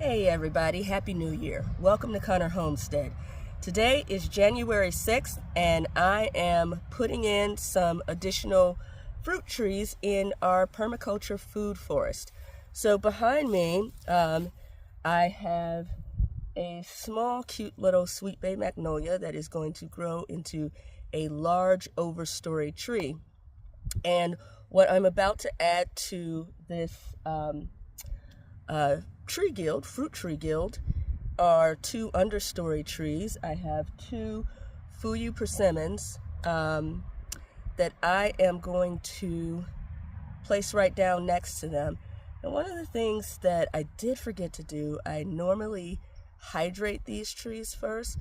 Hey everybody, Happy New Year. Welcome to Connor Homestead. Today is January 6th and I am putting in some additional fruit trees in our permaculture food forest. So behind me, I have a small cute little sweet bay magnolia that is going to grow into a large overstory tree. And what I'm about to add to this fruit tree guild, are two understory trees. I have two Fuyu persimmons that I am going to place right down next to them. And one of the things that I did forget to do, I normally hydrate these trees first,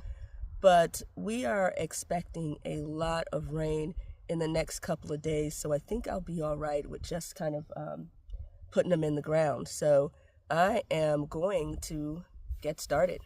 but we are expecting a lot of rain in the next couple of days, so I think I'll be all right with just kind of putting them in the ground. So I am going to get started.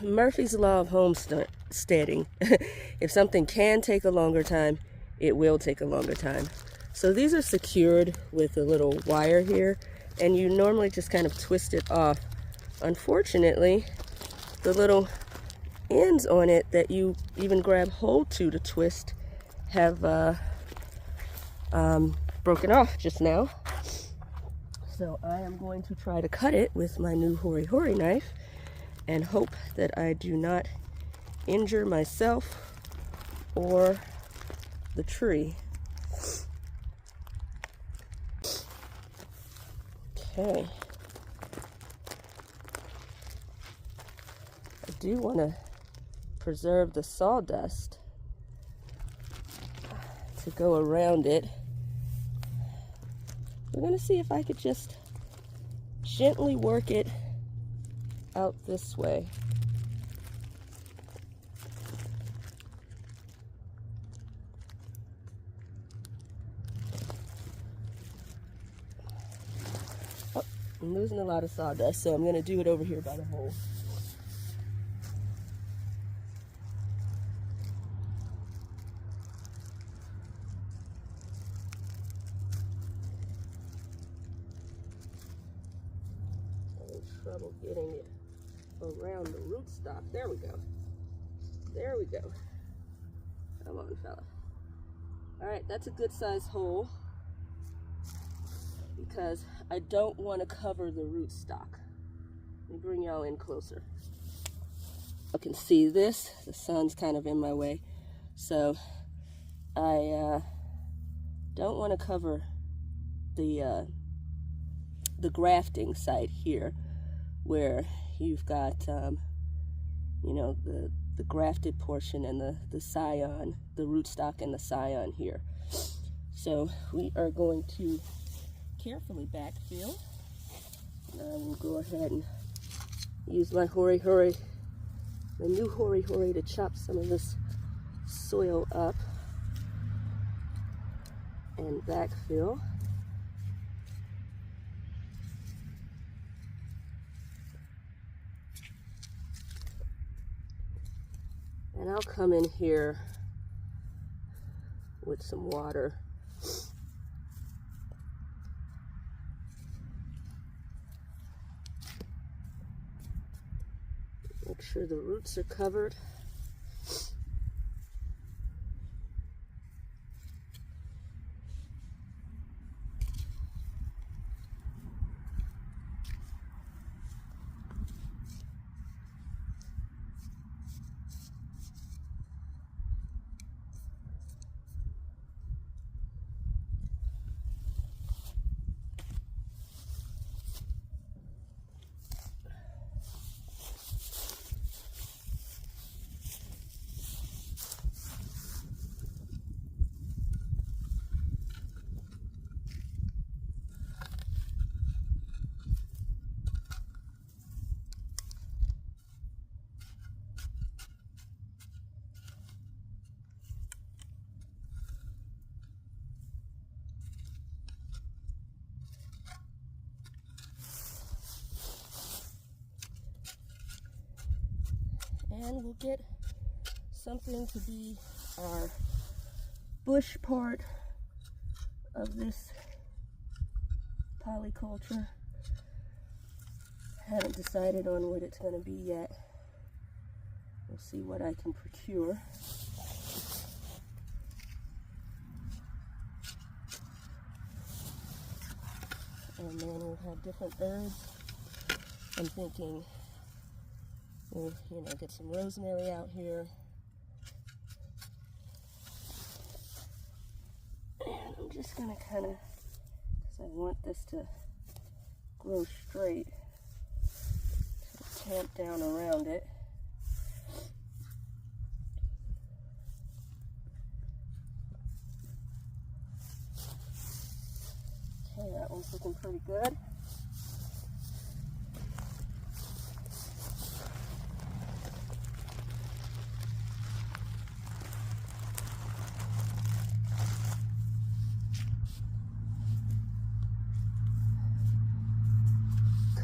Murphy's Law of homesteading. If something can take a longer time, it will take a longer time. So these are secured with a little wire here, and you normally just kind of twist it off. Unfortunately, the little ends on it that you even grab hold to twist have broken off just now. So I am going to try to cut it with my new Hori Hori knife and hope that I do not injure myself or the tree. Okay. I do want to preserve the sawdust to go around it. We're going to see if I could just gently work it out this way. Oh, I'm losing a lot of sawdust, so I'm going to do it over here by the hole. Trouble getting it around the rootstock. There we go. There we go. Come on, fella. All right, that's a good size hole because I don't want to cover the rootstock. Let me bring y'all in closer. You can see this. The sun's kind of in my way, so I don't want to cover the grafting site here, where you've got, you know, the grafted portion and the scion, the rootstock and the scion here. So we are going to carefully backfill. I will go ahead and use my Hori Hori, my new Hori Hori, to chop some of this soil up and backfill. And I'll come in here with some water. sure the roots are covered. And we'll get something to be our bush part of this polyculture. Haven't decided on what it's going to be yet. We'll see what I can procure. And then we'll have different herbs. I'm thinking we'll, get some rosemary out here. And I'm just gonna kind of, because I want this to grow straight, tamp down around it. Okay, that one's looking pretty good.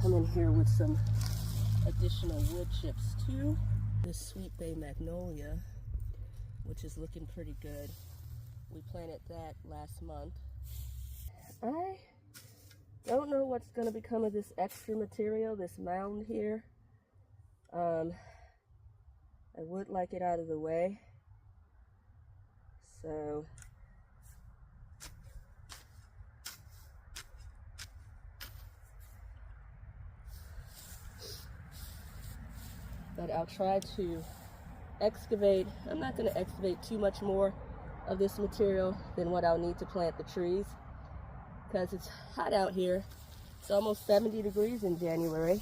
Come in here with some additional wood chips too. This Sweet Bay Magnolia, which is looking pretty good. We planted that last month. I don't know what's going to become of this extra material, this mound here. I would like it out of the way. So but I'll try to excavate. I'm not going to excavate too much more of this material than what I'll need to plant the trees, because it's hot out here. It's almost 70 degrees in January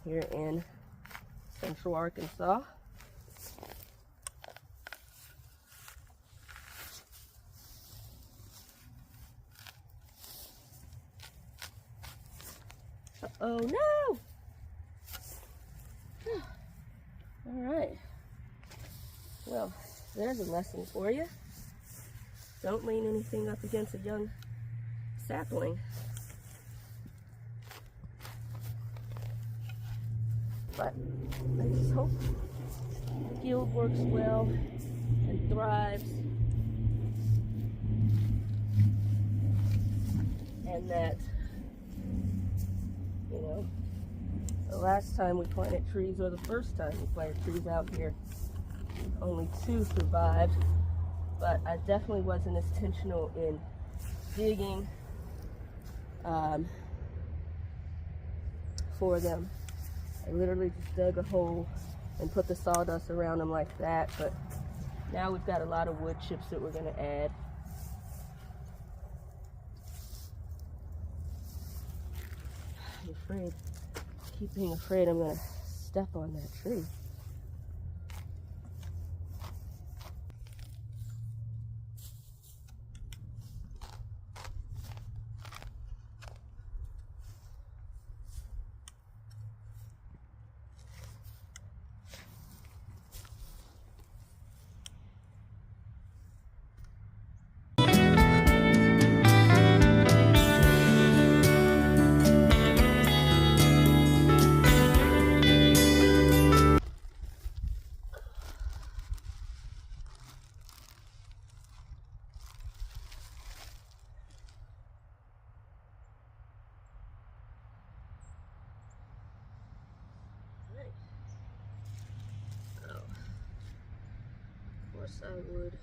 here in Central Arkansas. Oh no! All right. Well, there's a lesson for you. Don't lean anything up against a young sapling. But I just hope the guild works well and thrives, and that, the last time we planted trees, or the first time we planted trees out here, only 2 survived. But I definitely wasn't as intentional in digging for them. I literally just dug a hole and put the sawdust around them like that. But now we've got a lot of wood chips that we're going to add. I'm afraid. Keep being afraid I'm going to step on that tree. First I would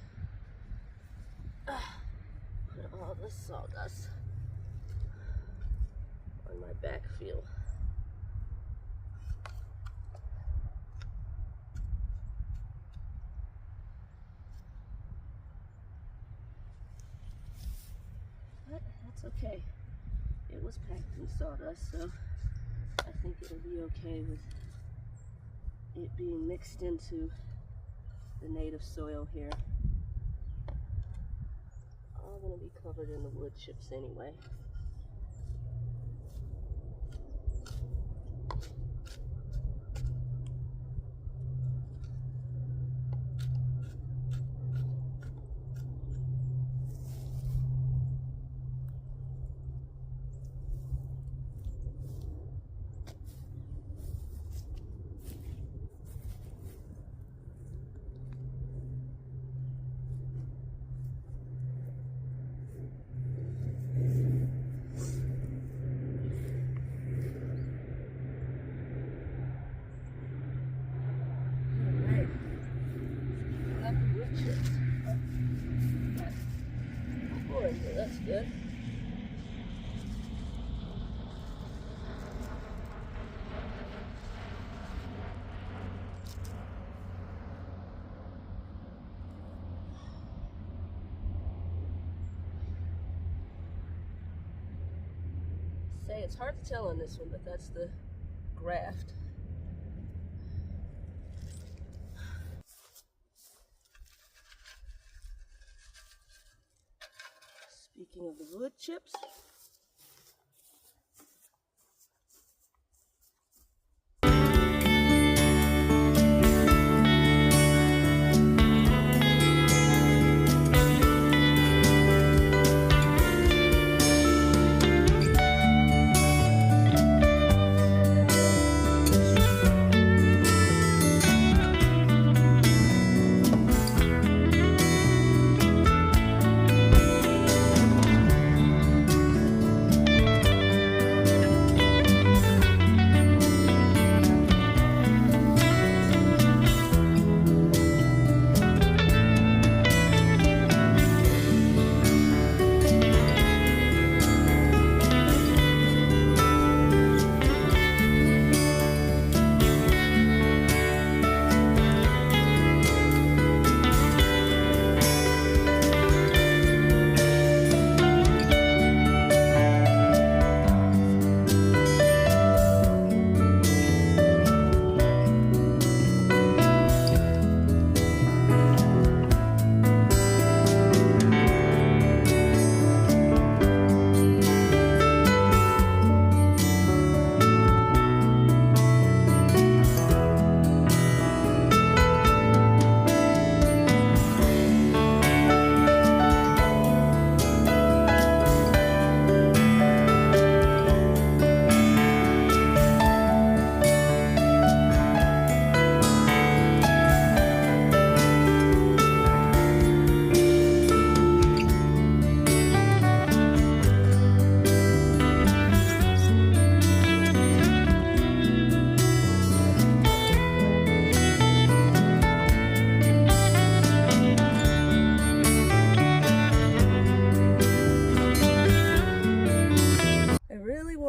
put all the sawdust on my backfill. But that's okay. It was packed in sawdust, so I think it'll be okay with it being mixed into the native soil here. All gonna be covered in the wood chips anyway. That's good. Say it's hard to tell on this one, but that's the graft. Speaking of the wood chips,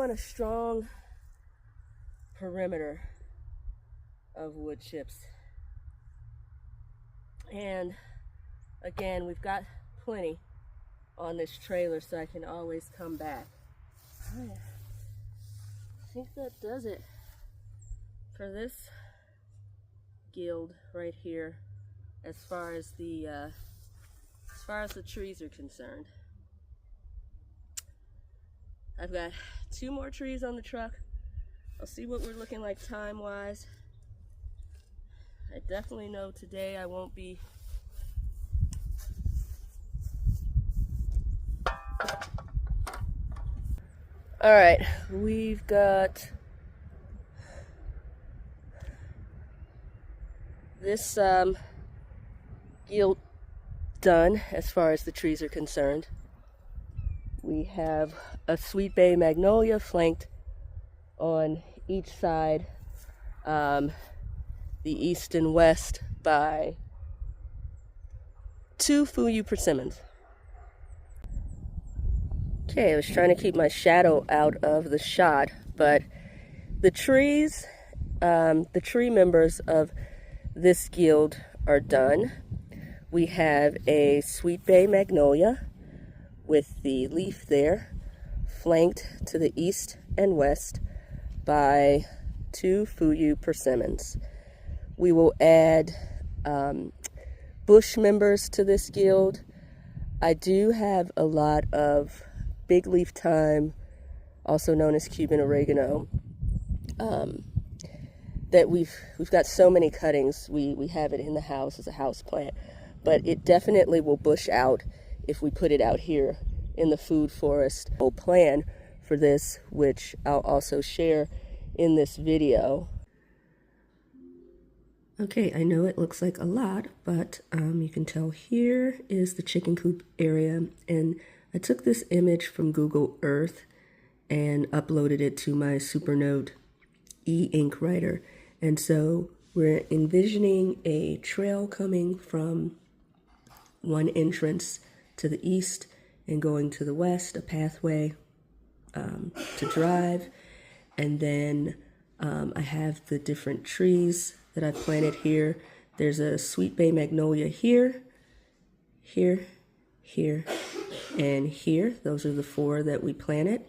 a strong perimeter of wood chips. And again, we've got plenty on this trailer, so I can always come back. I think that does it for this guild right here, as far as the trees are concerned. I've got 2 more trees on the truck. I'll see what we're looking like time-wise. I definitely know today I won't be all right. We've got this guild done as far as the trees are concerned. We have a sweet bay magnolia flanked on each side, the east and west by 2 Fuyu persimmons. Okay, I was trying to keep my shadow out of the shot, but the trees, the tree members of this guild are done. We have a sweet bay magnolia with the leaf there, flanked to the east and west by 2 Fuyu persimmons. We will add bush members to this guild. I do have a lot of big leaf thyme, also known as Cuban oregano, that we've got so many cuttings. We have it in the house as a house plant, but it definitely will bush out if we put it out here in the food forest. We'll plan for this, which I'll also share in this video. Okay, I know it looks like a lot, but you can tell here is the chicken coop area, and I took this image from Google Earth and uploaded it to my Supernote e-ink writer. And so we're envisioning a trail coming from one entrance to the east and going to the west, a pathway to drive. And then I have the different trees that I've planted here. There's a sweet bay magnolia here, here, here, and here. Those are the 4 that we planted.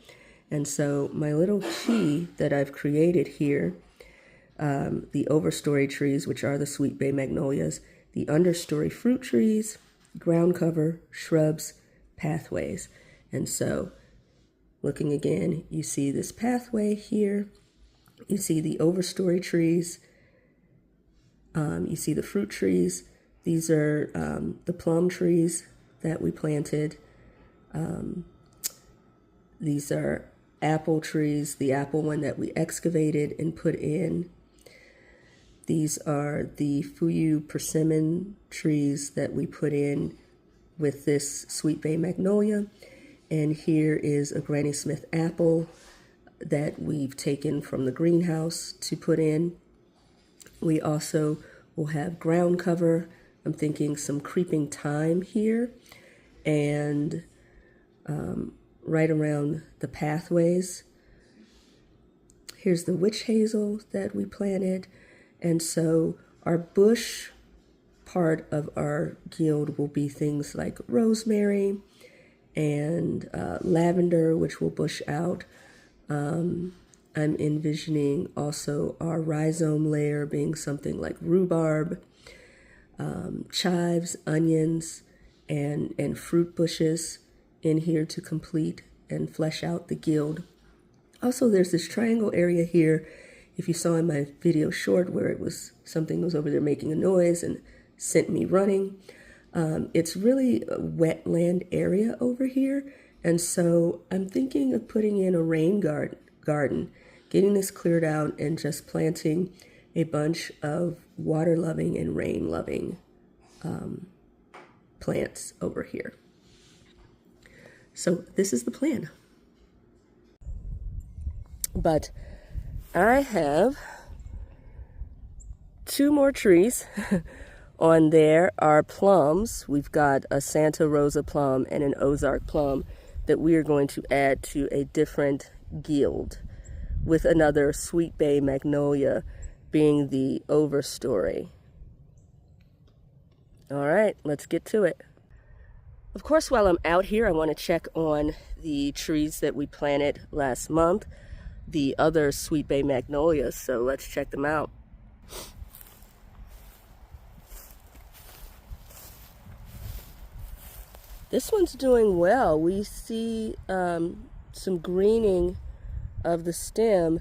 And so my little key that I've created here, the overstory trees, which are the sweet bay magnolias, the understory fruit trees, ground cover, shrubs, pathways. And so looking again, you see this pathway here, you see the overstory trees, you see the fruit trees. These are the plum trees that we planted. These are apple trees, the apple one that we excavated and put in. These are the Fuyu persimmon trees that we put in with this sweet bay magnolia. And here is a Granny Smith apple that we've taken from the greenhouse to put in. We also will have ground cover. I'm thinking some creeping thyme here, and right around the pathways. Here's the witch hazel that we planted. And so our bush part of our guild will be things like rosemary and lavender, which will bush out. I'm envisioning also our rhizome layer being something like rhubarb, chives, onions, and fruit bushes in here to complete and flesh out the guild. Also, there's this triangle area here. If you saw in my video short where it was something was over there making a noise and sent me running, it's really a wetland area over here. And so I'm thinking of putting in a rain garden, getting this cleared out and just planting a bunch of water-loving and rain-loving plants over here. So this is the plan. But I have 2 more trees. On there are plums. We've got a Santa Rosa plum and an Ozark plum that we are going to add to a different guild, with another sweet bay magnolia being the overstory. All right, let's get to it. Of course, while I'm out here, I want to check on the trees that we planted last month, the other sweet bay magnolias, so let's check them out. This one's doing well. We see some greening of the stem.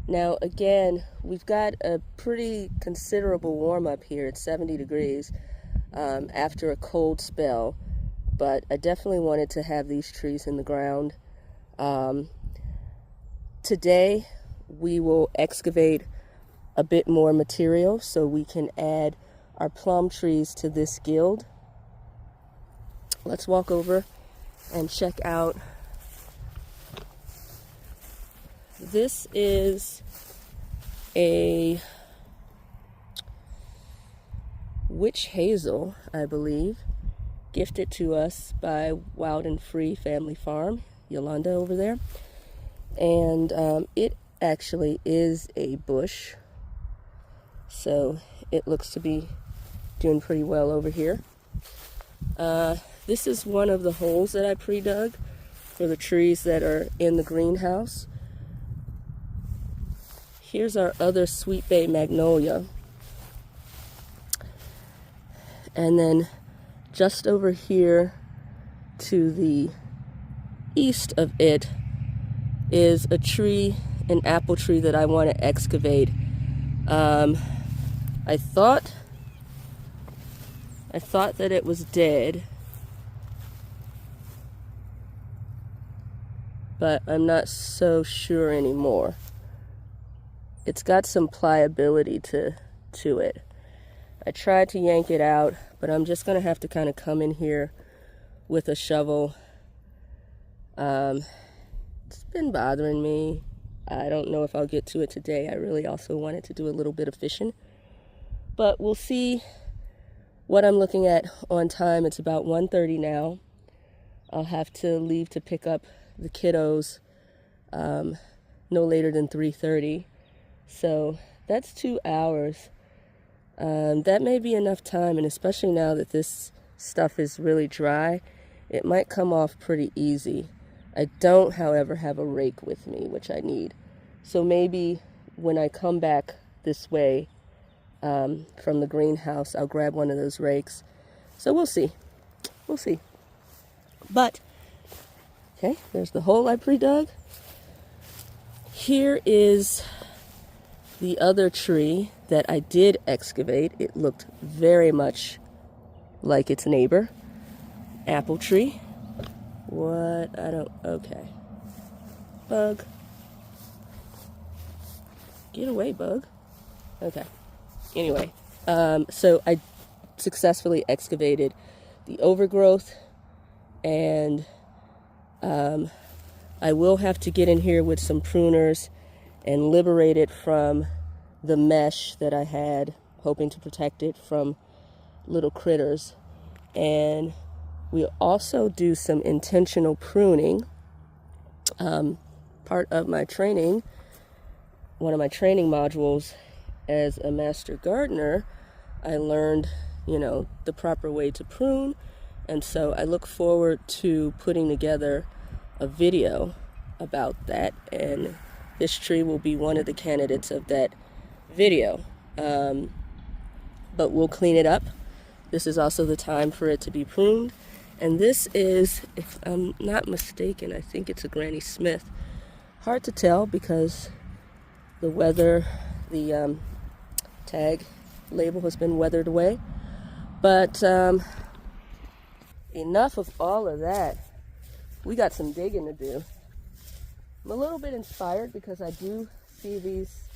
Now again, we've got a pretty considerable warm up here. It's 70 degrees after a cold spell, but I definitely wanted to have these trees in the ground. Today we will excavate a bit more material so we can add our plum trees to this guild. Let's walk over and check out. This is a witch hazel, I believe, gifted to us by Wild and Free Family Farm, Yolanda over there. And it actually is a bush, so it looks to be doing pretty well over here. This is one of the holes that I pre-dug for the trees that are in the greenhouse. Here's our other sweet bay magnolia. And then just over here to the east of it is a tree, an apple tree that I want to excavate. I thought that it was dead, but I'm not so sure anymore. It's got some pliability to it. I tried to yank it out, but I'm just going to have to kind of come in here with a shovel. It's been bothering me. I don't know if I'll get to it today. I really also wanted to do a little bit of fishing. But we'll see what I'm looking at on time. It's about 1:30 now. I'll have to leave to pick up the kiddos no later than 3:30. So that's 2 hours. That may be enough time, and especially now that this stuff is really dry, it might come off pretty easy. I don't, however, have a rake with me, which I need. So maybe when I come back this way from the greenhouse, I'll grab one of those rakes. So we'll see. We'll see. But, okay, there's the hole I pre-dug. Here is the other tree that I did excavate. It looked very much like its neighbor. Apple tree. What? I don't... Okay. Bug. Get away, bug. Okay. Anyway, so I successfully excavated the overgrowth, and I will have to get in here with some pruners and liberate it from the mesh that I had, hoping to protect it from little critters. And we'll also do some intentional pruning. Part of my training, one of my training modules as a master gardener, I learned, the proper way to prune. And so I look forward to putting together a video about that, and this tree will be one of the candidates of that video. But we'll clean it up. This is also the time for it to be pruned. And this is, if I'm not mistaken, I think it's a Granny Smith. Hard to tell because the weather, the tag label has been weathered away. But enough of all of that. We got some digging to do. I'm a little bit inspired because I do see these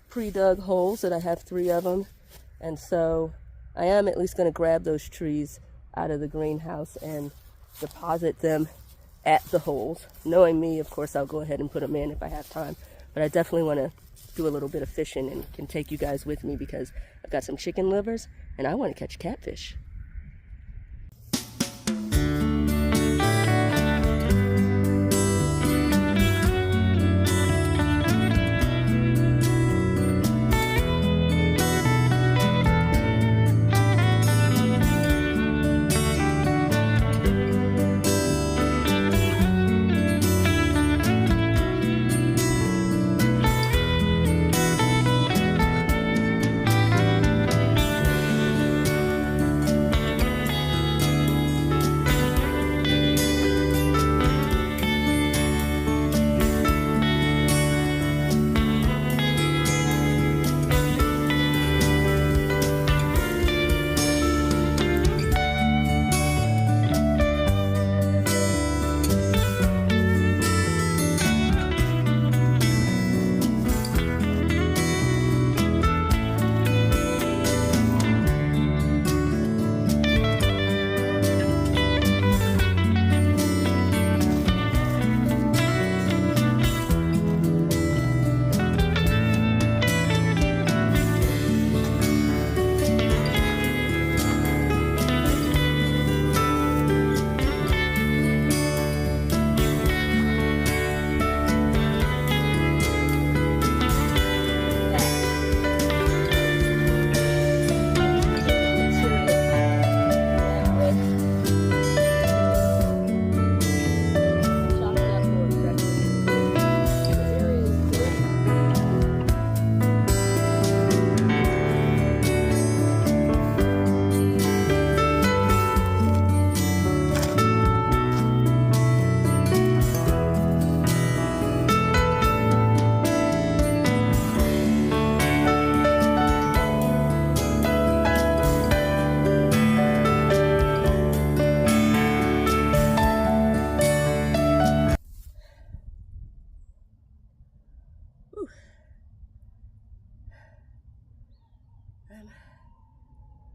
pre-dug holes, that I have 3 of them. And so I am at least going to grab those trees out of the greenhouse and deposit them at the holes. Knowing me, of course, I'll go ahead and put them in if I have time. But I definitely want to do a little bit of fishing and can take you guys with me because I've got some chicken livers and I want to catch catfish.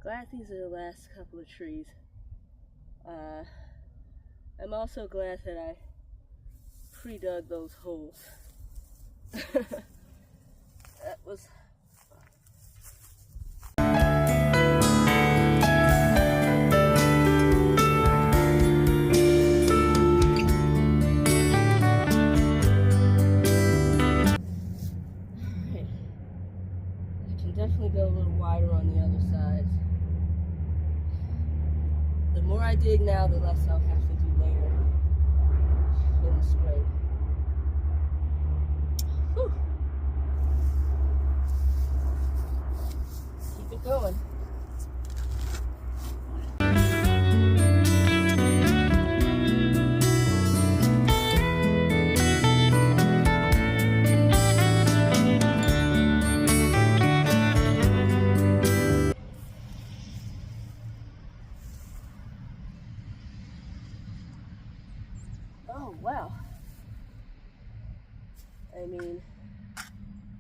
Glad these are the last couple of trees. I'm also glad that I pre-dug those holes. That was... Definitely go a little wider on the other sides. The more I dig now, the less I'll have to do later in the spring. Whew. Keep it going. Oh, wow. I mean,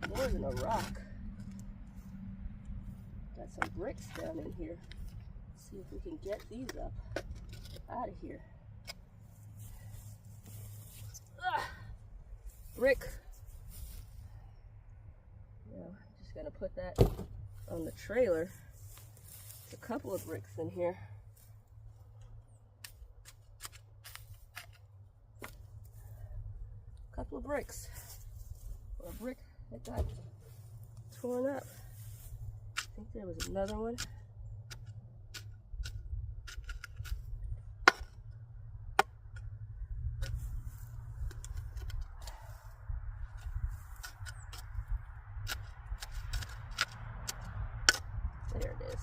more than a rock. Got some bricks down in here. Let's see if we can get these up out of here. Brick. Now, just gonna put that on the trailer. There's a couple of bricks in here. Couple of bricks, or a brick that got torn up. I think there was another one. There it is.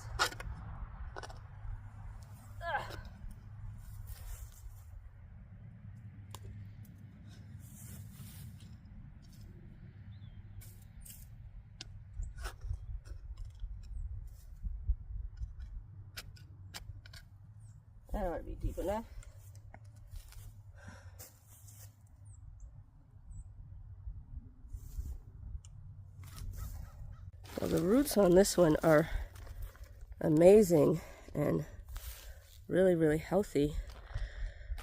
That ought to be deep enough. Well, the roots on this one are amazing and really, really healthy.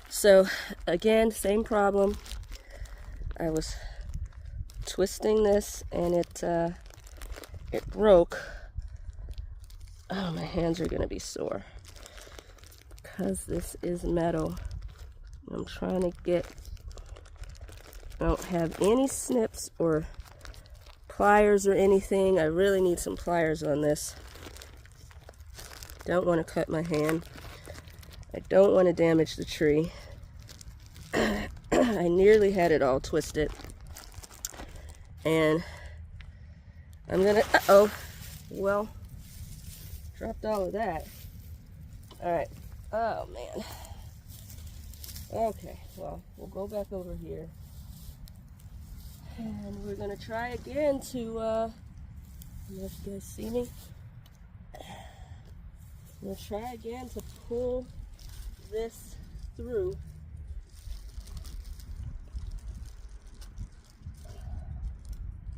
So again, same problem. I was twisting this and it broke. Oh, my hands are gonna be sore. Because this is metal. I'm trying to get, I don't have any snips or pliers or anything. I really need some pliers on this. Don't want to cut my hand. I don't want to damage the tree. I nearly had it all twisted. And I'm gonna, well, dropped all of that. All right. Oh, man. Okay, well, we'll go back over here. And we're going to try again to, I don't know if you guys see me. I'm going to try again to pull this through.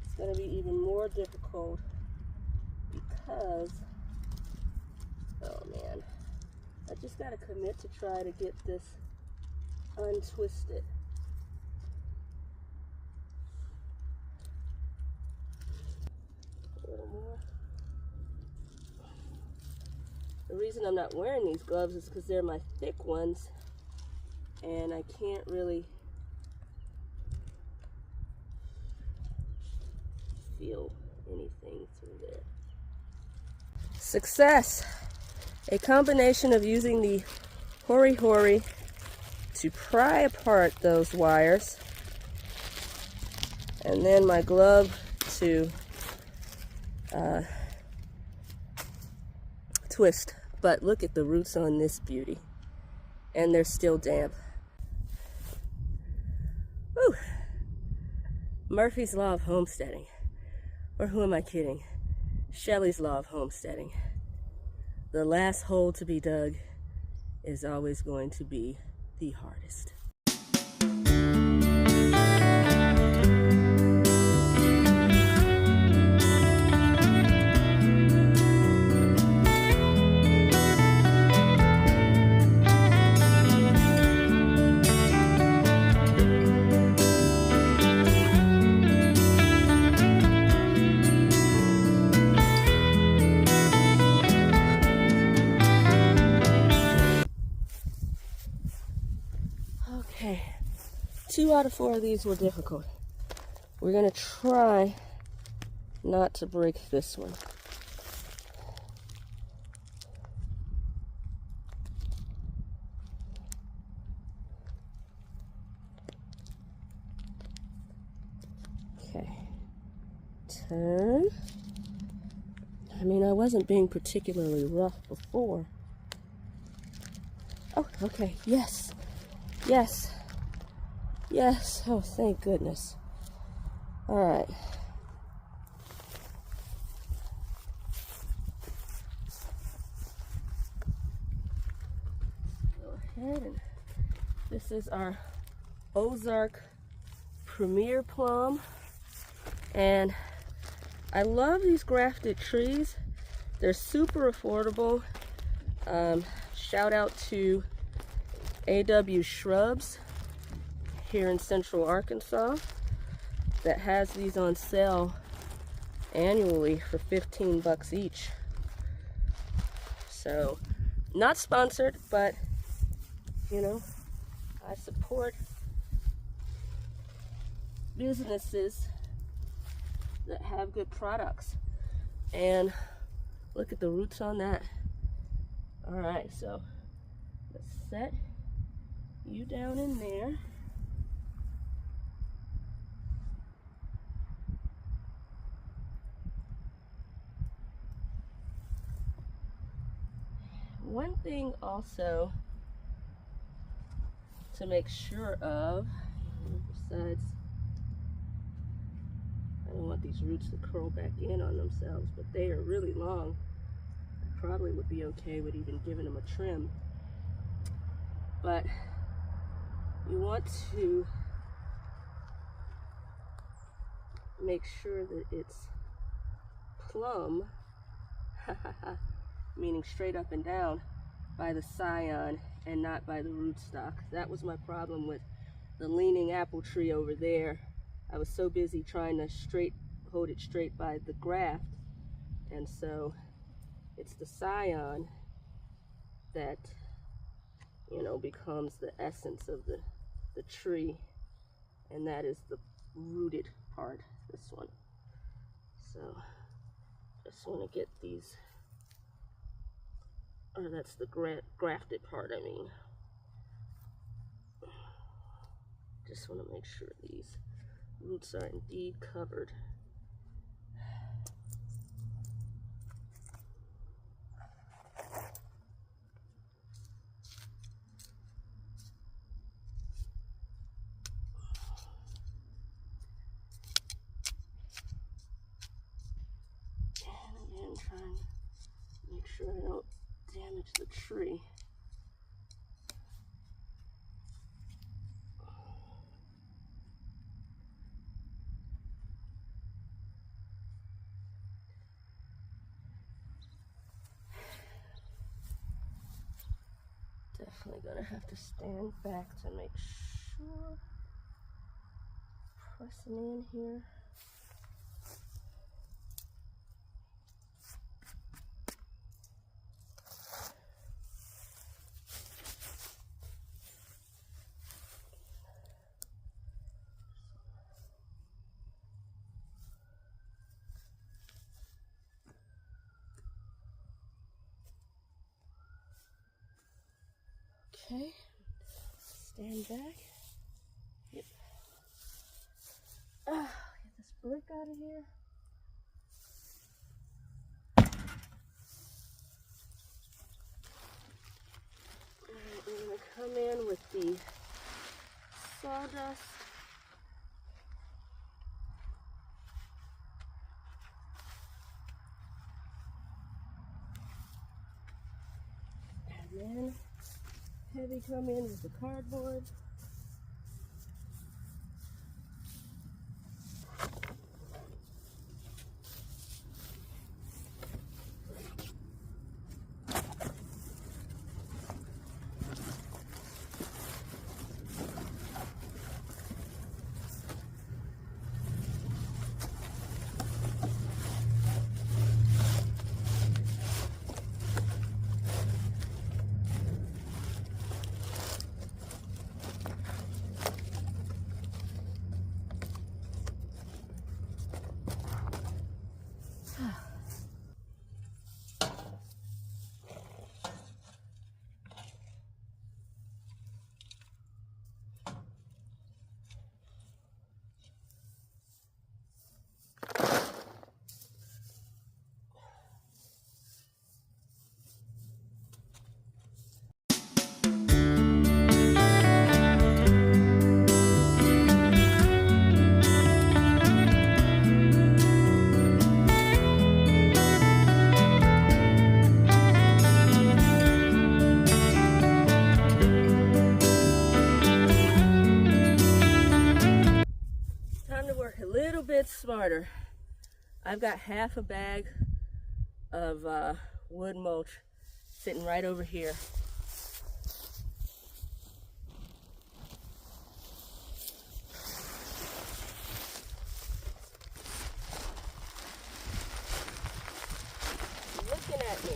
It's going to be even more difficult because, oh, man. I just got to commit to try to get this untwisted. A little more. The reason I'm not wearing these gloves is because they're my thick ones and I can't really feel anything through there. Success! A combination of using the hori-hori to pry apart those wires and then my glove to twist. But look at the roots on this beauty, and they're still damp. Whew. Murphy's Law of Homesteading, or who am I kidding? Shelley's Law of Homesteading. The last hole to be dug is always going to be the hardest. 2 out of 4 of these were difficult. We're going to try not to break this one. Okay. Turn. I mean, I wasn't being particularly rough before. Oh, okay. Yes. Yes. Yes. Oh, thank goodness. All right. Go ahead and this is our Ozark Premier Plum. And I love these grafted trees. They're super affordable. Shout out to AW Shrubs here in Central Arkansas that has these on sale annually for 15 bucks each. So, not sponsored, but you know, I support businesses that have good products. And look at the roots on that. All right, so let's set you down in there. One thing also to make sure of, besides, I don't want these roots to curl back in on themselves, but they are really long. I probably would be okay with even giving them a trim. But you want to make sure that it's plumb, meaning straight up and down, by the scion and not by the rootstock. That was my problem with the leaning apple tree over there. I was so busy trying to hold it straight by the graft, and so it's the scion that, you know, becomes the essence of the tree, and that is the rooted part, this one. So just want to get these, or that's the grafted part, I mean. Just want to make sure these roots are indeed covered. And again, trying to make sure I don't damage the tree. Definitely gonna have to stand back to make sure. Pressing in here. Okay, stand back. Yep. Get this brick out of here. Alright, we're going to come in with the sawdust. And then heavy come in with the cardboard. A little bit smarter. I've got half a bag of wood mulch sitting right over here. Looking at me.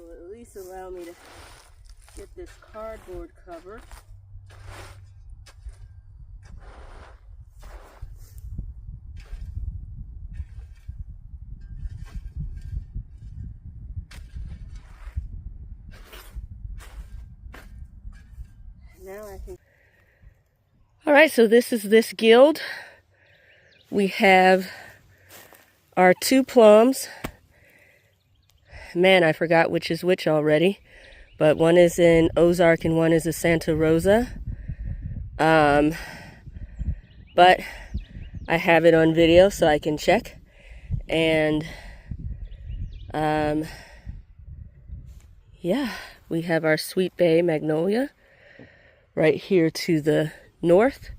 At least allow me to get this cardboard cover. Now I can. All right, so this is this guild. We have our 2 plums. Man, I forgot which is which already, but one is in Ozark and one is a Santa Rosa. But I have it on video so I can check. And yeah, we have our Sweet Bay Magnolia right here to the north,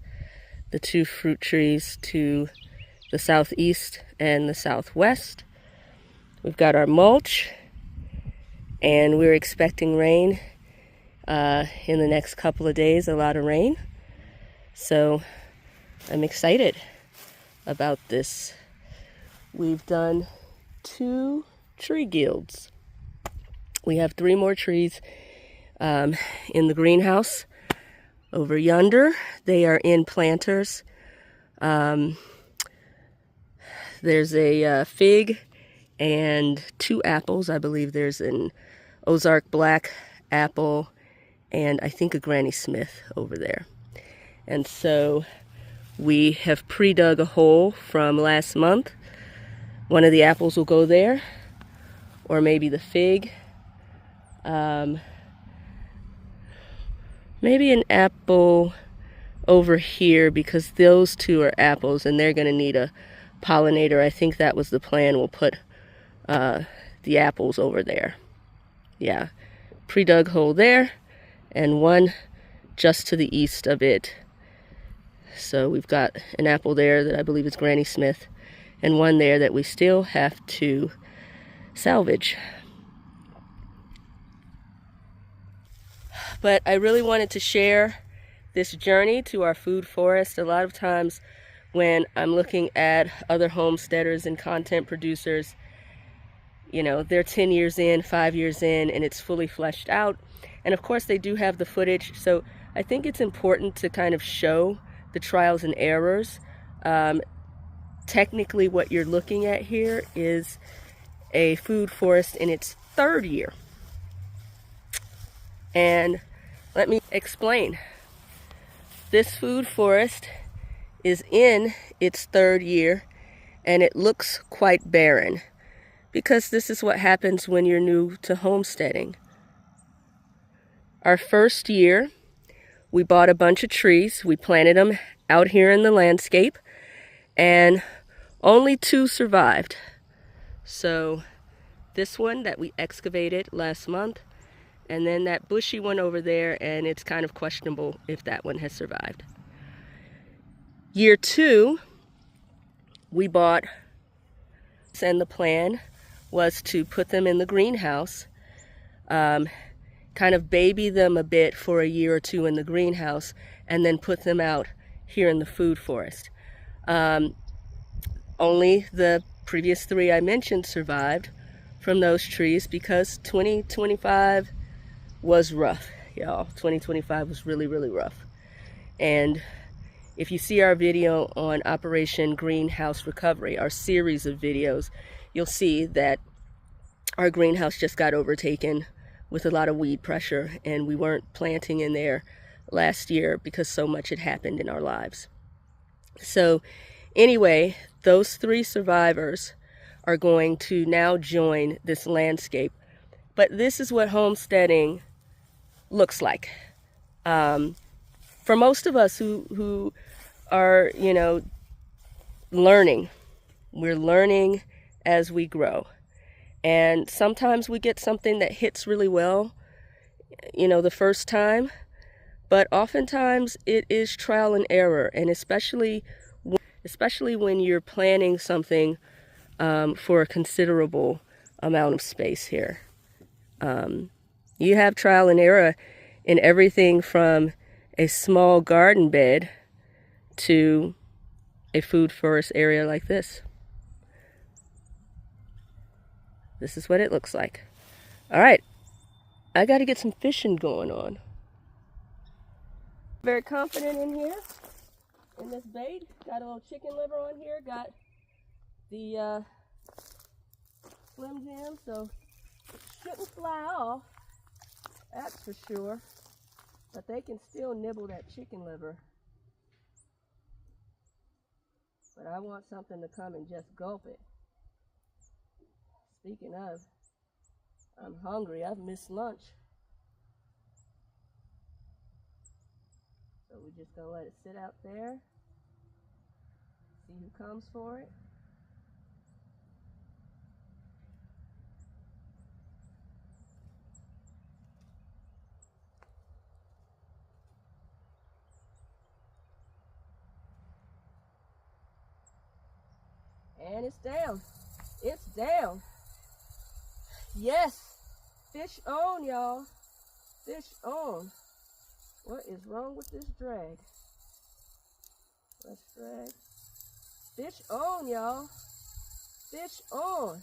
the 2 fruit trees to the southeast and the southwest. We've got our mulch, and we're expecting rain in the next couple of days, a lot of rain. So I'm excited about this. We've done 2 tree guilds. We have 3 more trees in the greenhouse over yonder. They are in planters. There's a fig and 2 apples. I believe there's an Ozark black apple and I think a Granny Smith over there. And so we have pre-dug a hole from last month. One of the apples will go there, or maybe the fig. Maybe an apple over here, because those 2 are apples and they're going to need a pollinator. I think that was the plan. We'll put the apples over there. Yeah, pre-dug hole there and one just to the east of it. So we've got an apple there that I believe is Granny Smith and one there that we still have to salvage. But I really wanted to share this journey to our food forest. A lot of times when I'm looking at other homesteaders and content producers, you know, they're 10 years in, 5 years in, and it's fully fleshed out. And of course they do have the footage. So I think it's important to kind of show the trials and errors. Technically what you're looking at here is a food forest in its 3rd year. And let me explain. This food forest is in its 3rd year and it looks quite barren, because this is what happens when you're new to homesteading. Our first year, we bought a bunch of trees. We planted them out here in the landscape, and only 2 survived. So this one that we excavated last month, and then that bushy one over there, and it's kind of questionable if that one has survived. Year 2, we bought, and the plan was to put them in the greenhouse, kind of baby them a bit for a year or two in the greenhouse, and then put them out here in the food forest. Only the previous 3 I mentioned survived from those trees because 2025 was rough, y'all. 2025 was really, really rough. And if you see our video on Operation Greenhouse Recovery, our series of videos, you'll see that our greenhouse just got overtaken with a lot of weed pressure, and we weren't planting in there last year because so much had happened in our lives. So anyway, those 3 survivors are going to now join this landscape. But this is what homesteading looks like. For most of us who are, learning, we're learning as we grow. And sometimes we get something that hits really well, the first time. But oftentimes it is trial and error, and especially when you're planning something for a considerable amount of space here. You have trial and error in everything from a small garden bed to a food forest area like this. This is what it looks like. All right, I got to get some fishing going on. Very confident in here, in this bait. Got a little chicken liver on here. Got the Slim Jim, so it shouldn't fly off, that's for sure. But they can still nibble that chicken liver. But I want something to come and just gulp it. Speaking of, I'm hungry. I've missed lunch. So we're just gonna let it sit out there. See who comes for it. And it's down. It's down. Yes. Fish on, y'all. Fish on. What is wrong with this drag? Let's drag. Fish on, y'all. Fish on.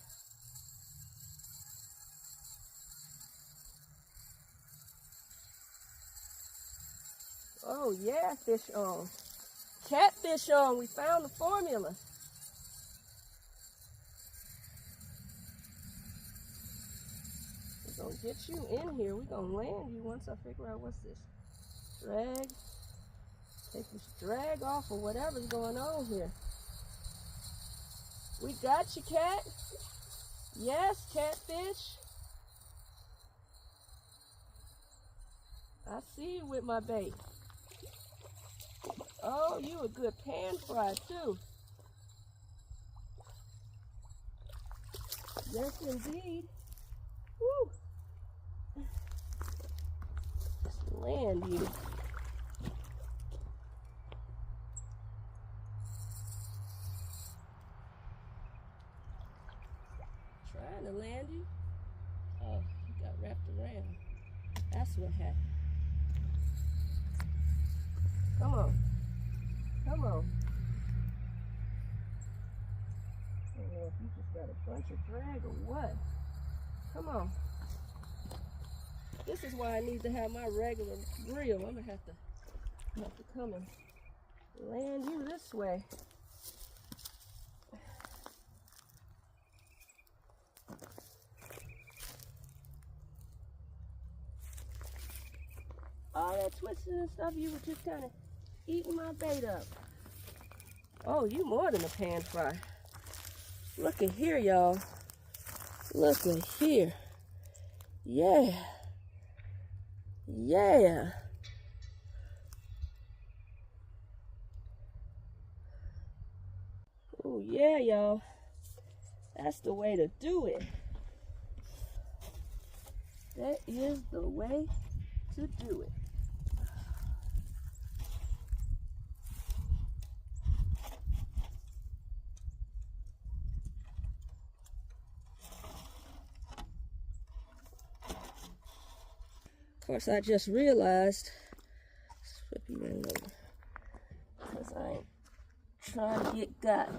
Oh yeah, fish on. Catfish on. We found the formula. We're gonna get you in here. We're gonna land you once I figure out what's this. Drag. Take this drag off or whatever's going on here. We got you, cat. Yes, catfish. I see you with my bait. Oh, you a good pan fry too. Yes, indeed. Woo. Just land you. Trying to land you. Oh, you got wrapped around. That's what happened. Come on. Come on. I don't know if you just got a bunch of drag or what. Come on. This is why I need to have my regular reel. I'm gonna have to come and land you this way. All that twisting and stuff, you were just kind of eating my bait up. Oh, you more than a pan fry. Look at here, y'all. Look at here. Yeah. Yeah. Oh, yeah, y'all. That's the way to do it. That is the way to do it. Of course, I just realized, flip you in over, because I ain't trying to get got.